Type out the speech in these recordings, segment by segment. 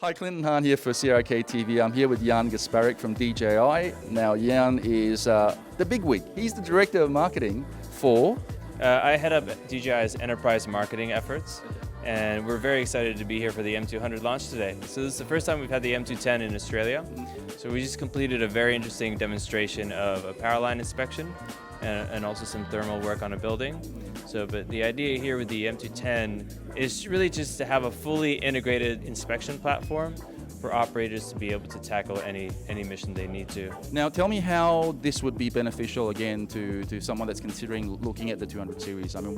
Hi, Clinton Hahn here for CRK TV. I'm here with Jan Gaspric from DJI. Now, Jan is the bigwig. He's the director of marketing for... I head up DJI's enterprise marketing efforts, and we're very excited to be here for the M200 launch today. So this is the first time we've had the M210 in Australia. So we just completed a very interesting demonstration of a power line inspection and also some thermal work on a building. But the idea here with the M210 is really just to have a fully integrated inspection platform for operators to be able to tackle any mission they need to. Now, tell me how this would be beneficial again to someone that's considering looking at the 200 series. I mean,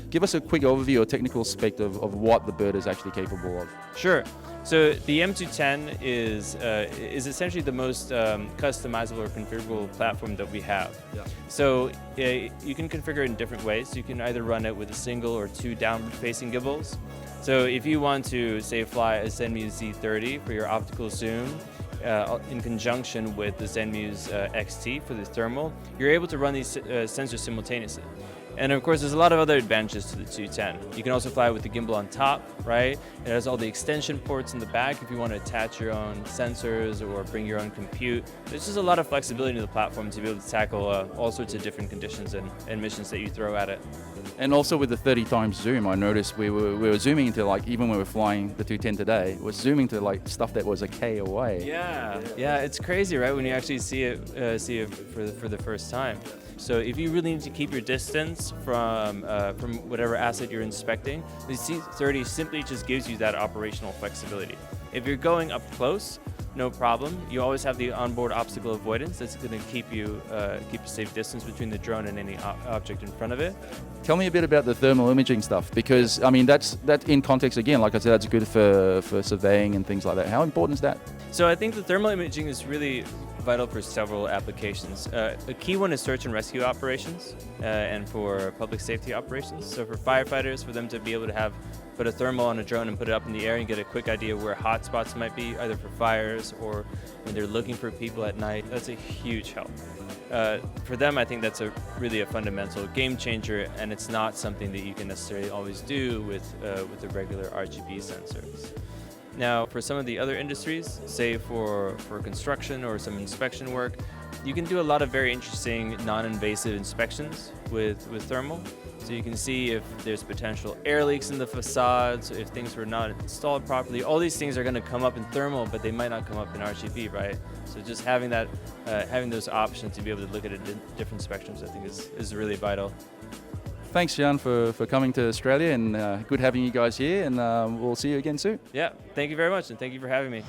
give us a quick overview or technical spec of what the bird is actually capable of. Sure. So the M210 is essentially the most customizable or configurable platform that we have. Yeah. So you can configure it in different ways. You can either run it with a single or two downward-facing gimbals. So if you want to, say, fly a Zenmuse Z30 for your optical zoom, in conjunction with the Zenmuse XT for the thermal, you're able to run these sensors simultaneously. And of course, there's a lot of other advantages to the 210. You can also fly with the gimbal on top, right? It has all the extension ports in the back if you want to attach your own sensors or bring your own compute. There's just a lot of flexibility in the platform to be able to tackle all sorts of different conditions and missions that you throw at it. And also with the 30 times zoom, I noticed we were zooming into, like, even when we were flying the 210 today, we're zooming to like stuff that was a K away. Yeah, it's crazy, right? When you actually see it for the first time. So if you really need to keep your distance from whatever asset you're inspecting, the C30 simply just gives you that operational flexibility. If you're going up close, no problem. You always have the onboard obstacle avoidance that's going to keep a safe distance between the drone and any object in front of it. Tell me a bit about the thermal imaging stuff, because I mean that's in context again. Like I said, that's good for surveying and things like that. How important is that? So I think the thermal imaging is really vital for several applications. A key one is search and rescue operations and for public safety operations. So for firefighters, for them to be able to put a thermal on a drone and put it up in the air and get a quick idea where hot spots might be, either for fires or when they're looking for people at night, that's a huge help. For them, I think that's really a fundamental game changer, and it's not something that you can necessarily always do with the regular RGB sensors. Now, for some of the other industries, say for construction or some inspection work, you can do a lot of very interesting non-invasive inspections with thermal. So you can see if there's potential air leaks in the facades, if things were not installed properly. All these things are going to come up in thermal, but they might not come up in RGB, right? So just having those options to be able to look at it in different spectrums, I think is really vital. Thanks, Jan, for coming to Australia, and good having you guys here, and we'll see you again soon. Yeah, thank you very much, and thank you for having me.